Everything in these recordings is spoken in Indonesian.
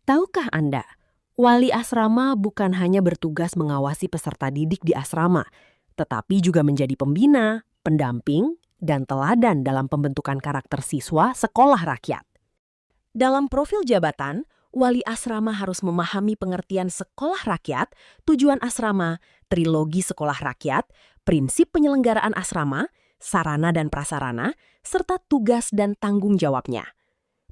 Tahukah Anda, wali asrama bukan hanya bertugas mengawasi peserta didik di asrama, tetapi juga menjadi pembina, pendamping, dan teladan dalam pembentukan karakter siswa sekolah rakyat. Dalam profil jabatan, wali asrama harus memahami pengertian sekolah rakyat, tujuan asrama, trilogi sekolah rakyat, prinsip penyelenggaraan asrama, sarana dan prasarana, serta tugas dan tanggung jawabnya.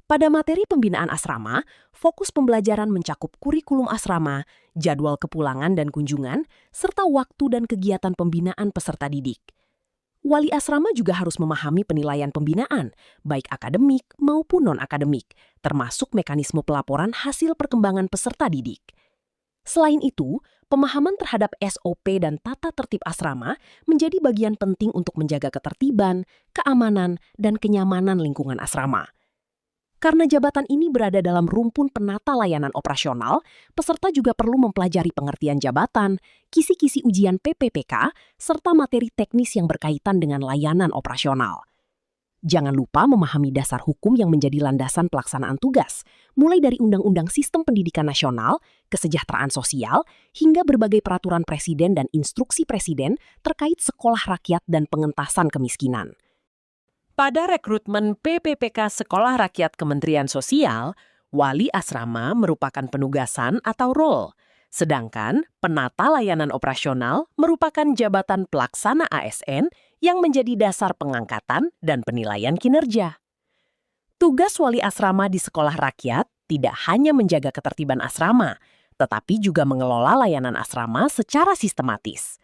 Pada materi pembinaan asrama, fokus pembelajaran mencakup kurikulum asrama, jadwal kepulangan dan kunjungan, serta waktu dan kegiatan pembinaan peserta didik. Wali asrama juga harus memahami penilaian pembinaan, baik akademik maupun non-akademik, termasuk mekanisme pelaporan hasil perkembangan peserta didik. Selain itu, pemahaman terhadap SOP dan tata tertib asrama menjadi bagian penting untuk menjaga ketertiban, keamanan, dan kenyamanan lingkungan asrama. Karena jabatan ini berada dalam rumpun penata layanan operasional, peserta juga perlu mempelajari pengertian jabatan, kisi-kisi ujian PPPK, serta materi teknis yang berkaitan dengan layanan operasional. Jangan lupa memahami dasar hukum yang menjadi landasan pelaksanaan tugas, mulai dari Undang-Undang Sistem Pendidikan Nasional, Kesejahteraan Sosial, hingga berbagai peraturan presiden dan instruksi presiden terkait sekolah rakyat dan pengentasan kemiskinan. Pada rekrutmen PPPK Sekolah Rakyat Kementerian Sosial, wali asrama merupakan penugasan atau role, sedangkan penata layanan operasional merupakan jabatan pelaksana ASN yang menjadi dasar pengangkatan dan penilaian kinerja. Tugas wali asrama di sekolah rakyat tidak hanya menjaga ketertiban asrama, tetapi juga mengelola layanan asrama secara sistematis.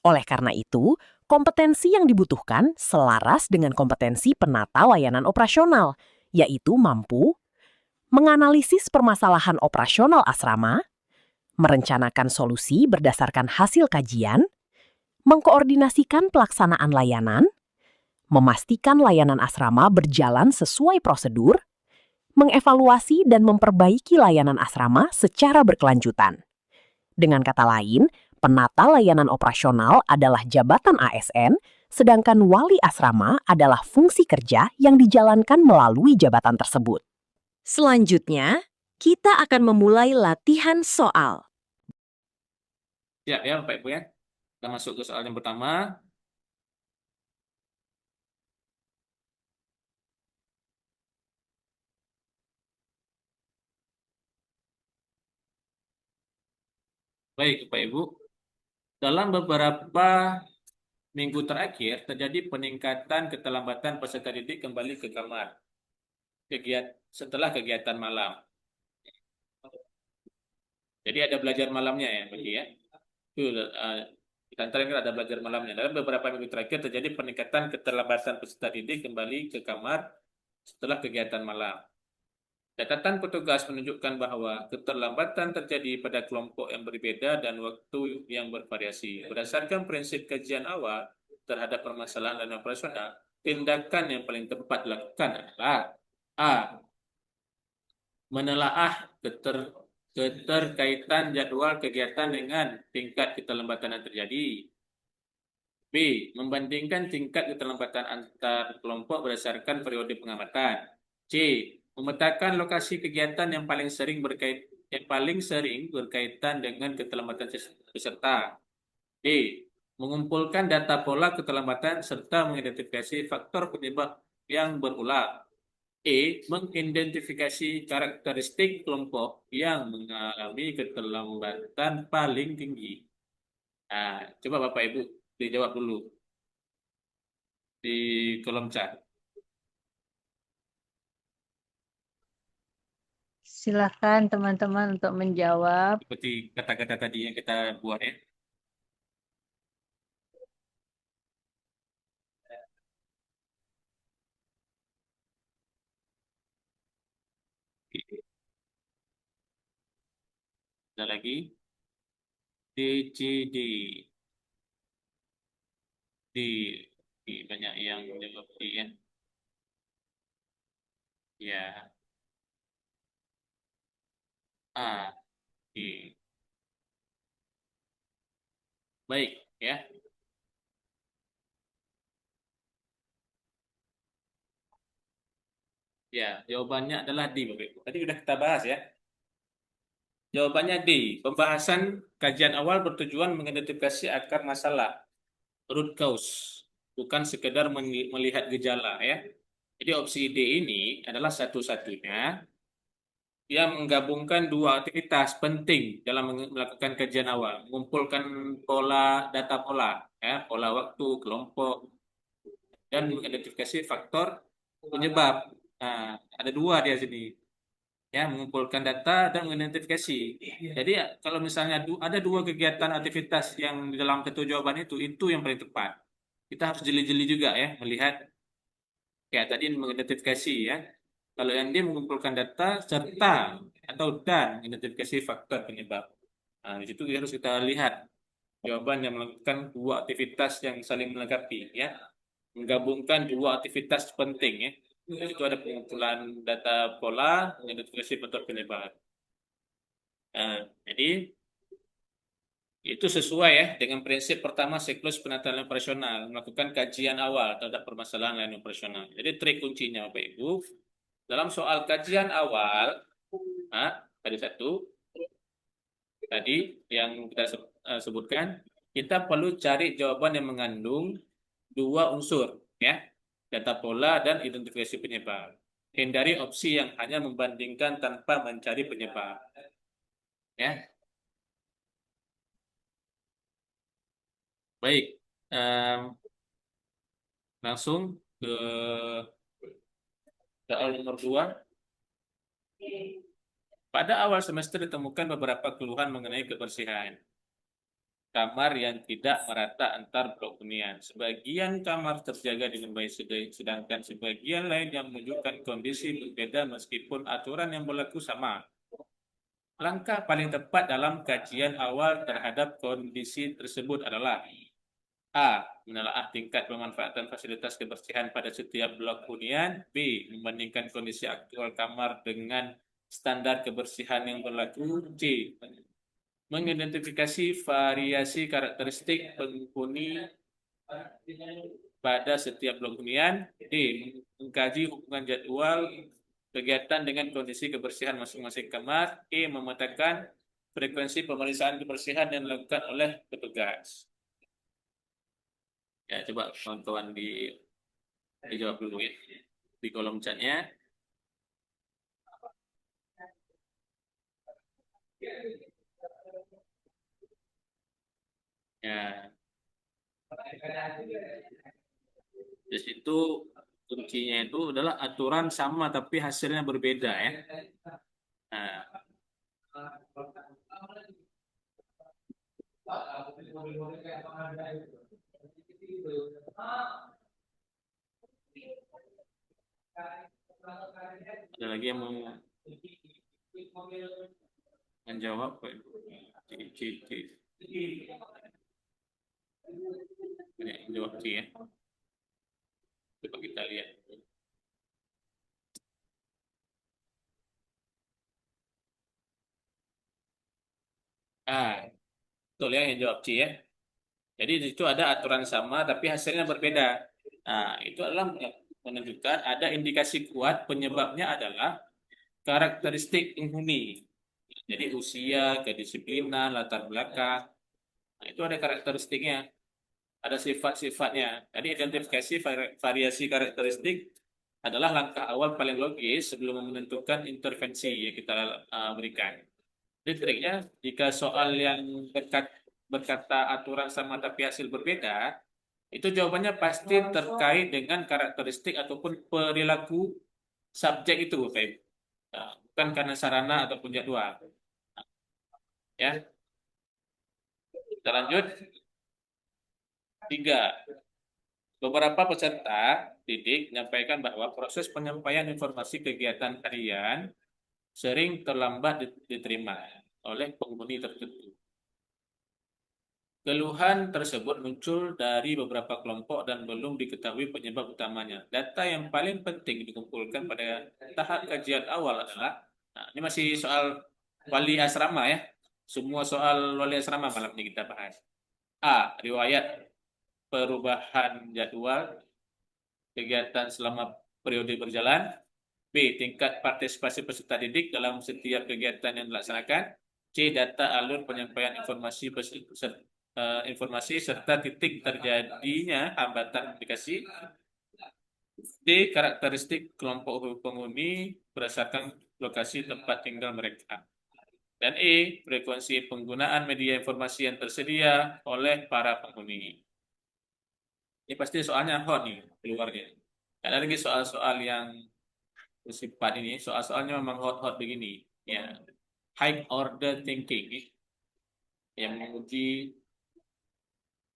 Oleh karena itu, kompetensi yang dibutuhkan selaras dengan kompetensi penata layanan operasional, yaitu mampu menganalisis permasalahan operasional asrama, merencanakan solusi berdasarkan hasil kajian, mengkoordinasikan pelaksanaan layanan, memastikan layanan asrama berjalan sesuai prosedur, mengevaluasi dan memperbaiki layanan asrama secara berkelanjutan. Dengan kata lain, penata layanan operasional adalah jabatan ASN, sedangkan wali asrama adalah fungsi kerja yang dijalankan melalui jabatan tersebut. Selanjutnya, kita akan memulai latihan soal. Siap ya Bapak Ibu ya. Kita masuk ke soal yang pertama. Baik Bapak Ibu, dalam beberapa minggu terakhir terjadi peningkatan keterlambatan peserta didik kembali ke kamar setelah kegiatan malam. Jadi ada belajar malamnya ya, Bagi ya. Itu di antara ini ada belajar malamnya. Dalam beberapa minggu terakhir terjadi peningkatan keterlambatan peserta didik kembali ke kamar setelah kegiatan malam. Catatan petugas menunjukkan bahwa keterlambatan terjadi pada kelompok yang berbeda dan waktu yang bervariasi. Berdasarkan prinsip kajian awal terhadap permasalahan dan operasional, tindakan yang paling tepat dilakukan adalah A. Menelaah keterkaitan jadwal kegiatan dengan tingkat keterlambatan yang terjadi. B. Membandingkan tingkat keterlambatan antar kelompok berdasarkan periode pengamatan. C. Memetakan lokasi kegiatan yang paling sering berkaitan dengan keterlambatan peserta. D. Mengumpulkan data pola keterlambatan serta mengidentifikasi faktor penyebab yang berulang. E. Mengidentifikasi karakteristik kelompok yang mengalami keterlambatan paling tinggi. Nah, coba Bapak Ibu dijawab dulu di kolom chat. Silakan teman-teman untuk menjawab. Seperti kata-kata tadi yang kita buat ya. Ada lagi. D, C, D. D. D. Banyak yang menjawab D ya. Ya. A. D. Baik ya. Ya, jawabannya adalah D, Bapak Ibu. Tadi sudah kita bahas ya. Jawabannya D. Pembahasan kajian awal bertujuan mengidentifikasi akar masalah, root cause, bukan sekedar melihat gejala ya. Jadi opsi D ini adalah satu-satunya yang menggabungkan dua aktivitas penting dalam melakukan kajian awal, mengumpulkan data pola, ya, pola waktu, kelompok, dan mengidentifikasi faktor penyebab. Nah, ada dua dia sini, ya, mengumpulkan data dan mengidentifikasi. Jadi kalau misalnya ada dua kegiatan aktivitas yang di dalam satu jawaban itu yang paling tepat. Kita harus jeli-jeli juga ya melihat ya tadi mengidentifikasi ya. Kalau yang dia mengumpulkan data serta atau dan mengidentifikasi faktor penyebab. Nah, di situ harus kita lihat jawaban yang melakukan dua aktivitas yang saling melengkapi ya, menggabungkan dua aktivitas penting ya. Itu ada pengumpulan data pola, mengidentifikasi faktor penyebab. Nah, jadi itu sesuai ya dengan prinsip pertama siklus penataan operasional, melakukan kajian awal terhadap permasalahan lain operasional. Jadi trik kuncinya Bapak Ibu, dalam soal kajian awal, nah, tadi satu, tadi yang kita sebutkan, kita perlu cari jawaban yang mengandung dua unsur, ya, data pola dan identifikasi penyebab. Hindari opsi yang hanya membandingkan tanpa mencari penyebab, ya. Baik, langsung ke soal nomor 2. Pada awal semester ditemukan beberapa keluhan mengenai kebersihan kamar yang tidak merata antar blok hunian. Sebagian kamar terjaga dengan baik, sedangkan sebagian lain yang menunjukkan kondisi berbeda meskipun aturan yang berlaku sama. Langkah paling tepat dalam kajian awal terhadap kondisi tersebut adalah A. Menelaah tingkat pemanfaatan fasilitas kebersihan pada setiap blok hunian. B. Membandingkan kondisi aktual kamar dengan standar kebersihan yang berlaku. C. Mengidentifikasi variasi karakteristik penghuni pada setiap blok hunian. D. Mengkaji hubungan jadwal kegiatan dengan kondisi kebersihan masing-masing kamar. E. Memetakan frekuensi pemeriksaan kebersihan yang dilakukan oleh petugas. Ya, coba kawan-kawan dijawab dulu ya di kolom chatnya. Ya, di situ kuncinya itu adalah aturan sama tapi hasilnya berbeda ya. Nah, ada lagi yang mau menjawab? Banyak yang jawab C ya. Coba kita lihat. Betul ya yang jawab C ya. Jadi di situ ada aturan sama tapi hasilnya berbeda. Nah, itu adalah menunjukkan ada indikasi kuat penyebabnya adalah karakteristik penghuni. Jadi usia, kedisiplinan, latar belakang. Nah, itu ada karakteristiknya, ada sifat-sifatnya. Jadi identifikasi variasi karakteristik adalah langkah awal paling logis sebelum menentukan intervensi yang kita berikan. Jadi triknya, jika soal yang berkata aturan sama tapi hasil berbeda, itu jawabannya pasti terkait dengan karakteristik ataupun perilaku subjek itu, Bapak Ibu. Nah, bukan karena sarana ataupun jadwal. Ya, kita lanjut. 3. Beberapa peserta didik menyampaikan bahwa proses penyampaian informasi kegiatan harian sering terlambat diterima oleh penghuni tertentu. Keluhan tersebut muncul dari beberapa kelompok dan belum diketahui penyebab utamanya. Data yang paling penting dikumpulkan pada tahap kajian awal adalah, nah, ini masih soal wali asrama ya. Semua soal wali asrama malam ini kita bahas. A. Riwayat perubahan jadwal kegiatan selama periode berjalan. B. Tingkat partisipasi peserta didik dalam setiap kegiatan yang dilaksanakan. C. Data alur penyampaian informasi serta titik terjadinya hambatan komunikasi. D. Karakteristik kelompok penghuni berdasarkan lokasi tempat tinggal mereka. Dan E. Frekuensi penggunaan media informasi yang tersedia oleh para penghuni. Ini pasti soalnya hot nih keluarnya. Ada lagi soal-soal yang bersifat ini, soal-soalnya memang hot-hot begini. Ya, high order thinking yang menguji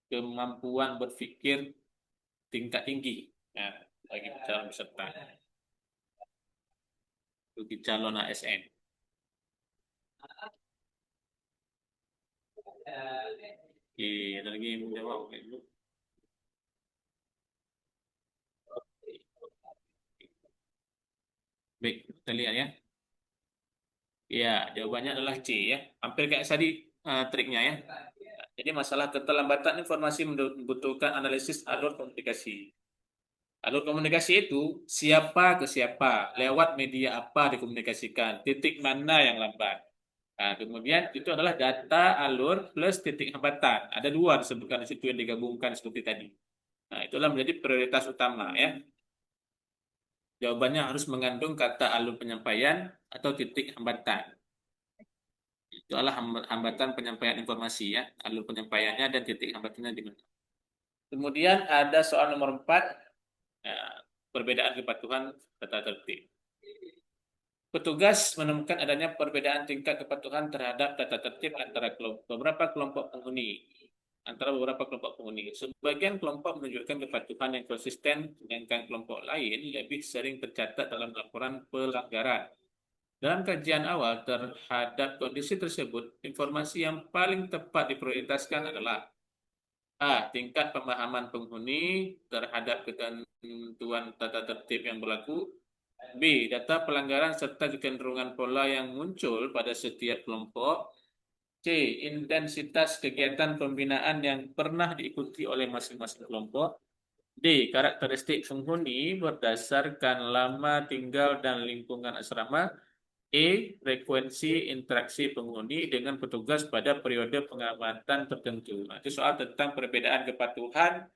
kemampuan berpikir tingkat tinggi. Ya, bagi calon peserta, bagi calon ASN. Oke, ada lagi yang mau jawab? Baik, kita lihat ya. Ya, jawabannya adalah C ya. Hampir kayak tadi triknya ya. Jadi masalah keterlambatan informasi membutuhkan analisis alur komunikasi. Alur komunikasi itu siapa ke siapa, lewat media apa dikomunikasikan, titik mana yang lambat. Nah, kemudian itu adalah data alur plus titik hambatan. Ada dua disebutkan di situ yang digabungkan seperti tadi. Nah, itulah menjadi prioritas utama ya. Jawabannya harus mengandung kata alur penyampaian atau titik hambatan. Itu adalah hambatan penyampaian informasi ya, alur penyampaiannya dan titik hambatannya di mana. Kemudian ada soal nomor 4, ya, perbedaan kepatuhan tata tertib. Petugas menemukan adanya perbedaan tingkat kepatuhan terhadap tata tertib antara beberapa kelompok penghuni. Sebagian kelompok menunjukkan kepatuhan yang konsisten, sedangkan kelompok lain lebih sering tercatat dalam laporan pelanggaran. Dalam kajian awal terhadap kondisi tersebut, informasi yang paling tepat diprioritaskan adalah A. Tingkat pemahaman penghuni terhadap ketentuan tata tertib yang berlaku. B. Data pelanggaran serta kecenderungan pola yang muncul pada setiap kelompok. C. Intensitas kegiatan pembinaan yang pernah diikuti oleh masing-masing kelompok. D. Karakteristik penghuni berdasarkan lama tinggal dan lingkungan asrama. E. Frekuensi interaksi penghuni dengan petugas pada periode pengamatan tertentu. Nah, itu soal tentang perbedaan kepatuhan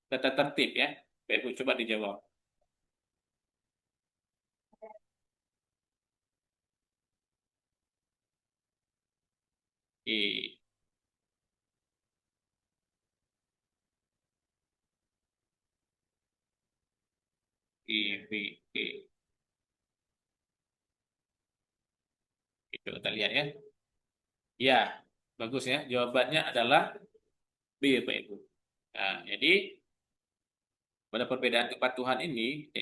tata tertib ya. Baik, Bu, coba dijawab. E. E, B, E. Itu kita lihat ya. Ya, bagus ya. Jawabannya adalah B, Pak Ibu. Nah, jadi pada perbedaan kepatuhan ini,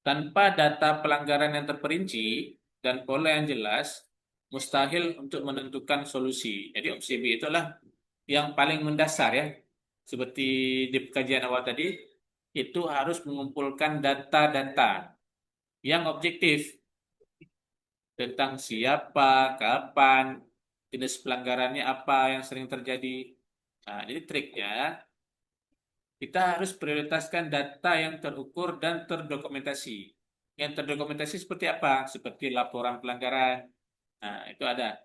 tanpa data pelanggaran yang terperinci dan pola yang jelas, mustahil untuk menentukan solusi. Jadi opsi B itulah yang paling mendasar ya. Seperti di kajian awal tadi, itu harus mengumpulkan data-data yang objektif tentang siapa, kapan, jenis pelanggarannya apa yang sering terjadi. Nah, jadi triknya kita harus prioritaskan data yang terukur dan terdokumentasi. Yang terdokumentasi seperti apa? Seperti laporan pelanggaran. Nah, itu ada.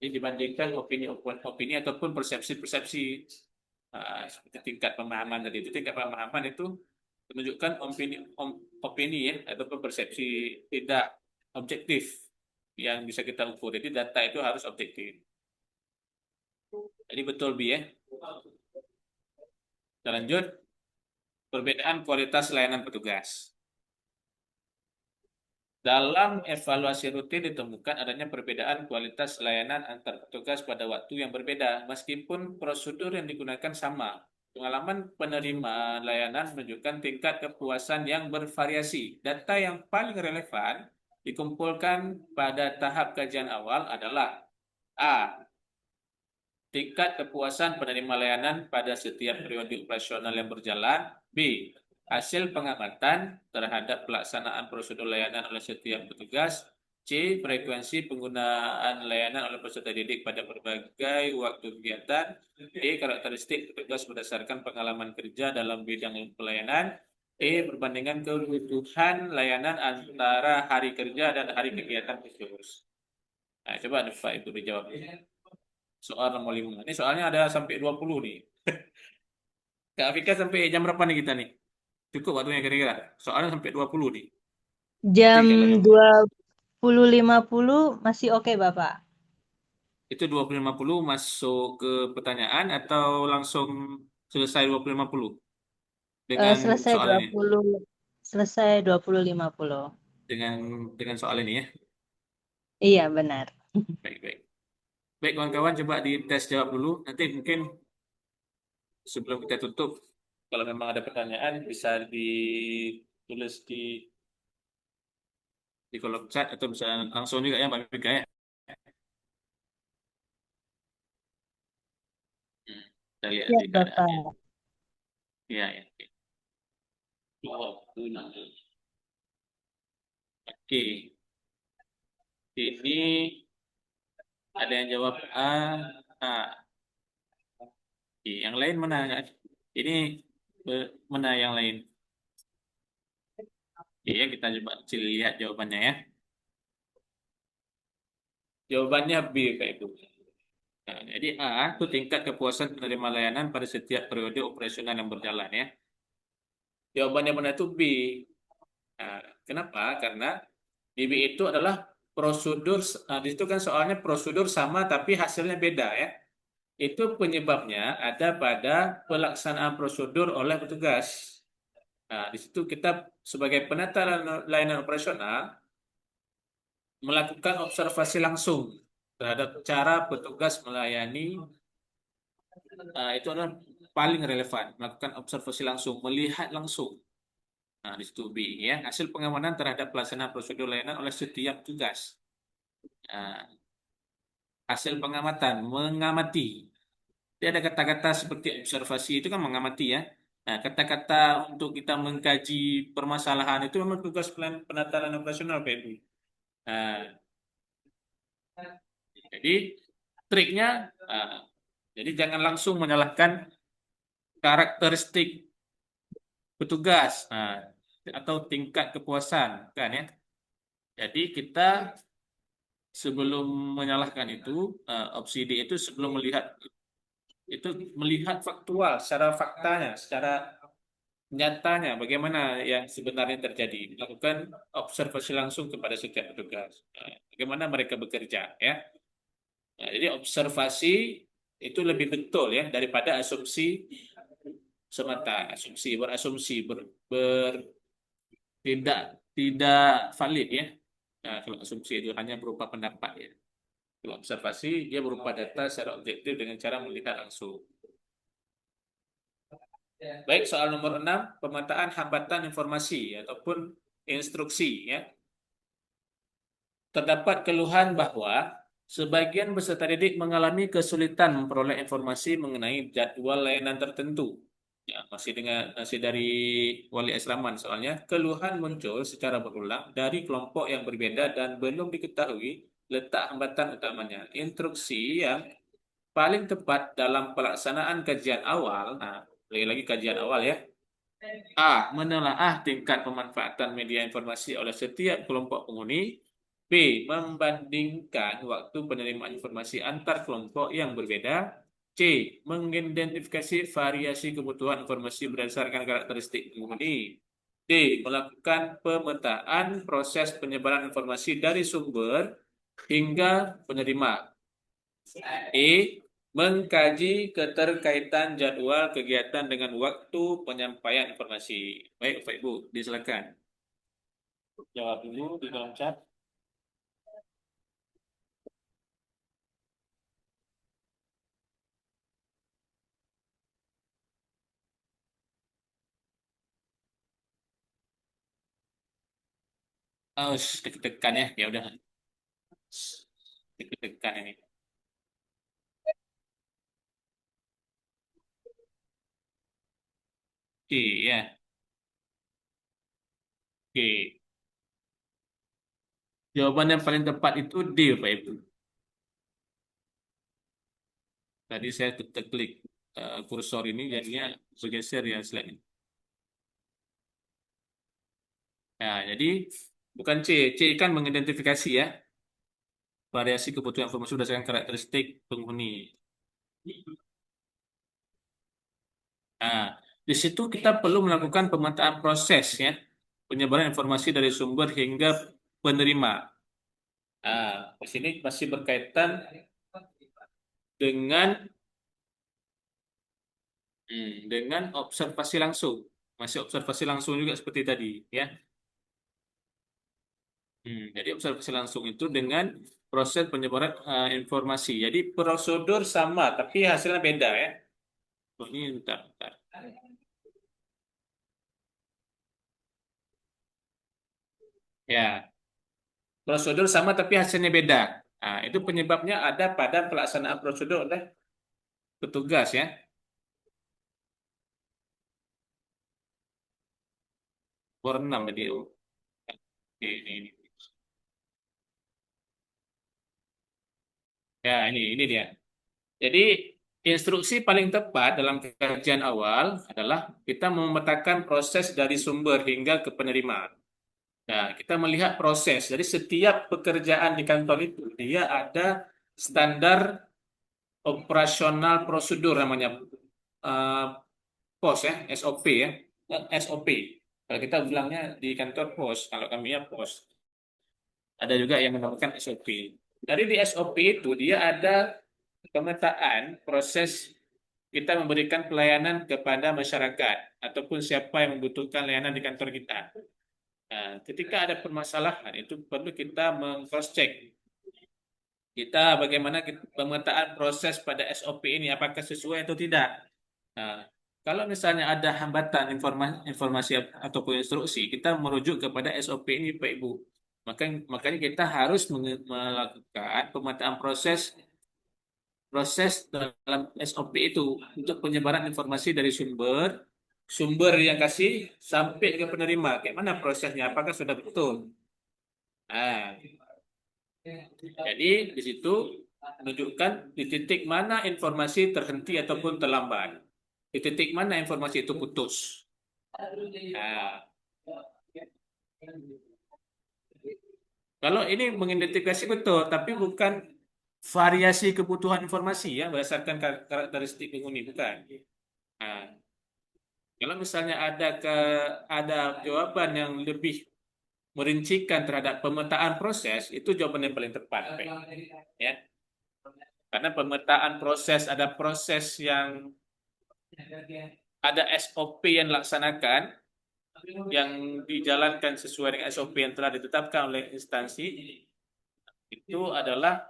Jadi dibandingkan opini ataupun persepsi-persepsi. Seperti tingkat pemahaman tadi itu. Tingkat pemahaman itu menunjukkan opini ya, ataupun persepsi tidak objektif yang bisa kita ukur. Jadi data itu harus objektif. Jadi betul Bi ya. Kita lanjut. Perbedaan kualitas layanan petugas. Dalam evaluasi rutin ditemukan adanya perbedaan kualitas layanan antar petugas pada waktu yang berbeda, meskipun prosedur yang digunakan sama. Pengalaman penerima layanan menunjukkan tingkat kepuasan yang bervariasi. Data yang paling relevan dikumpulkan pada tahap kajian awal adalah A. Tingkat kepuasan penerima layanan pada setiap periode operasional yang berjalan. B. Hasil pengamatan terhadap pelaksanaan prosedur layanan oleh setiap petugas. C. Frekuensi penggunaan layanan oleh peserta didik pada berbagai waktu kegiatan. D. Karakteristik petugas berdasarkan pengalaman kerja dalam bidang pelayanan. E. Perbandingan kebutuhan layanan antara hari kerja dan hari kegiatan khusus. Nah, coba Pak Ibu dijawab. Soal nomor 5. Ini soalnya ada sampai 20 nih. Kak Afika sampai jam berapa nih kita nih? Cukup waktunya kira-kira. Soalnya sampai 20 nih. Nanti Jam kalau 20.50 masih oke, Bapak. itu 20.50 masuk ke pertanyaan atau langsung selesai 20.50 dengan Selesai soal ini? 20.50. Dengan soal ini ya. Iya, benar. Baik, baik. Baik, kawan-kawan, coba dites jawab dulu. Nanti mungkin sebelum kita tutup, kalau memang ada pertanyaan bisa ditulis di kolom chat atau bisa langsung juga ya Mbak Mika ya. Hmm, kita lihat Iya, di keadaannya. Bapak. Iya, ya. Oke, ini ada yang jawab A. A. Oke, yang lain mana? Ini mana yang lain? Oke, ya, kita coba lihat jawabannya ya. Jawabannya B, Pak Ibu. Nah, jadi A itu tingkat kepuasan penerima layanan pada setiap periode operasional yang berjalan ya. Jawabannya benar itu B. Nah, kenapa? Karena DB itu adalah prosedur, di situ kan soalnya prosedur sama tapi hasilnya beda ya. Itu penyebabnya ada pada pelaksanaan prosedur oleh petugas. Nah, di situ kita sebagai penata layanan operasional melakukan observasi langsung terhadap cara petugas melayani, itu adalah paling relevan, melakukan observasi langsung, melihat langsung. Nah, di situ B ya, hasil pengamanan terhadap pelaksanaan prosedur layanan oleh setiap tugas. Nah, hasil pengamatan, mengamati. Dia ada kata-kata seperti observasi itu kan mengamati ya. Nah, kata-kata untuk kita mengkaji permasalahan itu memang tugas penataan operasional PMI. Nah, jadi triknya, jadi jangan langsung menyalahkan karakteristik petugas, atau tingkat kepuasan, kan ya. Jadi kita sebelum menyalahkan itu, opsi D itu sebelum melihat itu melihat faktual, secara faktanya, secara nyatanya bagaimana yang sebenarnya terjadi, melakukan observasi langsung kepada setiap petugas. Nah, bagaimana mereka bekerja ya. Nah, jadi observasi itu lebih betul ya daripada asumsi semata, berasumsi tidak tidak valid ya. Nah, kalau asumsi itu hanya berupa pendapat ya. Kalau observasi dia berupa data secara objektif dengan cara melihat langsung. Baik, soal nomor 6, pemetaan hambatan informasi ataupun instruksi ya. Terdapat keluhan bahwa sebagian peserta didik mengalami kesulitan memperoleh informasi mengenai jadwal layanan tertentu. Ya, masih dari wali asrama soalnya keluhan muncul secara berulang dari kelompok yang berbeda dan belum diketahui letak hambatan utamanya. Instruksi yang paling tepat dalam pelaksanaan kajian awal. Nah, lagi-lagi kajian awal ya. A. Menelaah tingkat pemanfaatan media informasi oleh setiap kelompok penghuni. B. Membandingkan waktu penerimaan informasi antar kelompok yang berbeda. C. Mengidentifikasi variasi kebutuhan informasi berdasarkan karakteristik penghuni. D. Melakukan pemetaan proses penyebaran informasi dari sumber hingga penerima. E. Mengkaji keterkaitan jadwal kegiatan dengan waktu penyampaian informasi. Baik, Bapak Ibu, disilakan. Jawab dulu di kolom chat. Oh, deg-degan ya. Ya udah. Deg-degan ini. Iya. Oke. Jawaban yang paling tepat itu D, Pak Ibu. Tadi saya klik kursor ini jadinya bergeser ya slide. Nah, jadi bukan C. C kan mengidentifikasi ya. variasi kebutuhan informasi berdasarkan karakteristik penghuni. Nah, di situ kita perlu melakukan pemetaan proses ya, penyebaran informasi dari sumber hingga penerima. Nah, di sini masih berkaitan dengan dengan observasi langsung. Masih observasi langsung juga seperti tadi ya. Jadi observasi langsung itu dengan proses penyebaran informasi. Jadi prosedur sama, tapi hasilnya beda ya. Oh, ini bentar. Ya, prosedur sama tapi hasilnya beda. Nah, itu penyebabnya ada pada pelaksanaan prosedur oleh petugas ya. Bor 6 tadi. Ini. Ya, ini dia. Jadi instruksi paling tepat dalam kajian awal adalah kita memetakan proses dari sumber hingga ke penerima. Nah, kita melihat proses. Jadi setiap pekerjaan di kantor itu dia ada standar operasional prosedur namanya eh, POS ya, SOP ya. SOP. Kalau kita bilangnya di kantor POS, kalau kami ya POS. Ada juga yang menamakan SOP. Dari di SOP itu dia ada pemetaan proses kita memberikan pelayanan kepada masyarakat ataupun siapa yang membutuhkan layanan di kantor kita. Nah, ketika ada permasalahan itu perlu kita meng-cross check. Kita bagaimana pemetaan proses pada SOP ini apakah sesuai atau tidak. Nah, kalau misalnya ada hambatan informasi ataupun instruksi, kita merujuk kepada SOP ini, Pak Ibu. Makanya kita harus melakukan pemetaan proses dalam SOP itu untuk penyebaran informasi dari sumber yang kasih sampai ke penerima. Kayak mana prosesnya? Apakah sudah betul? Nah, jadi di situ menunjukkan di titik mana informasi terhenti ataupun terlambat. Di titik mana informasi itu putus. Nah, kalau ini mengidentifikasi betul, tapi bukan variasi kebutuhan informasi ya berdasarkan karakteristik penghuni, bukan. Nah, kalau misalnya ada jawaban yang lebih merincikan terhadap pemetaan proses, itu jawaban yang paling tepat, Pak. Ya. Karena pemetaan proses ada proses yang ada SOP yang dilaksanakan, yang dijalankan sesuai dengan SOP yang telah ditetapkan oleh instansi, itu adalah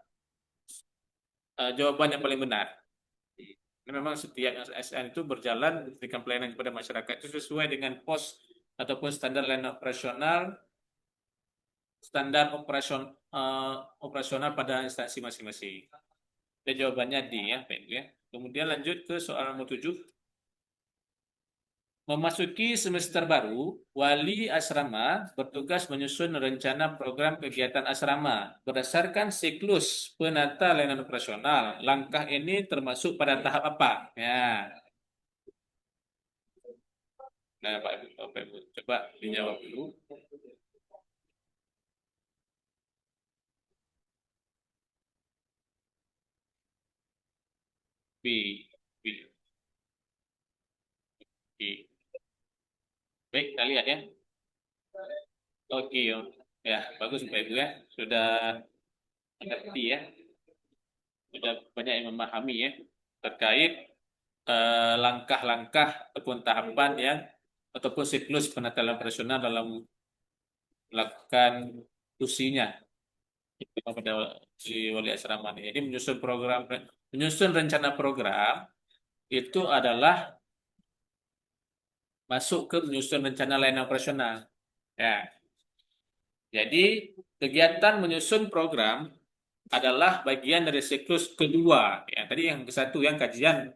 jawaban yang paling benar. Ini memang setiap ASN itu berjalan memberikan pelayanan kepada masyarakat itu sesuai dengan POS ataupun standar layanan operasional, operasional pada instansi masing-masing. Dan jawabannya D ya, Pak Ibu ya. Kemudian lanjut ke soal nomor 7. Memasuki semester baru, wali asrama bertugas menyusun rencana program kegiatan asrama berdasarkan siklus penata layanan operasional. Langkah ini termasuk pada tahap apa? Ya. Nah, Pak Ibu, coba dijawab dulu. B, B, B. Baik, kita lihat ya. Oke, ya, bagus Pak Ibu ya. Sudah mengerti ya. Sudah banyak yang memahami ya terkait langkah-langkah ataupun tahapan yang ataupun siklus penatalan operasional dalam melakukan fungsinya pada si wali asrama ini. Jadi menyusun rencana program itu adalah masuk ke menyusun rencana layanan operasional. Ya. Jadi kegiatan menyusun program adalah bagian dari siklus kedua. Ya, tadi yang ke satu yang kajian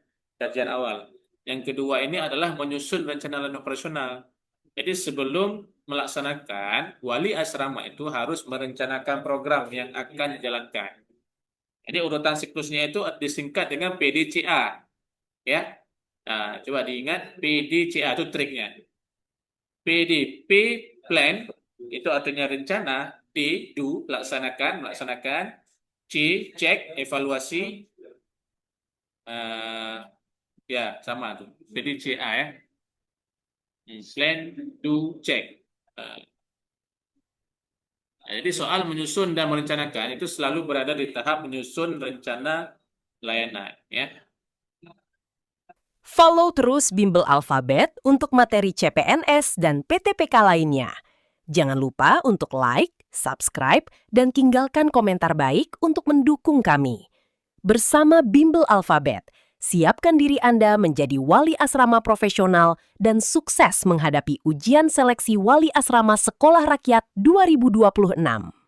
awal. Yang kedua ini adalah menyusun rencana layanan operasional. Jadi sebelum melaksanakan, wali asrama itu harus merencanakan program yang akan dijalankan. Jadi urutan siklusnya itu disingkat dengan PDCA. Ya. Nah, coba diingat PDCA itu triknya. PDP plan itu artinya rencana, D do melaksanakan, C, cek, evaluasi. Ya, sama tuh. Jadi CA ya. Plan, do, check. Jadi soal menyusun dan merencanakan itu selalu berada di tahap menyusun rencana layanan. Ya. Follow terus Bimbel Alfabet untuk materi CPNS dan PTPK lainnya. Jangan lupa untuk like, subscribe, dan tinggalkan komentar baik untuk mendukung kami. Bersama Bimbel Alfabet, siapkan diri Anda menjadi wali asrama profesional dan sukses menghadapi ujian seleksi wali asrama Sekolah Rakyat 2026.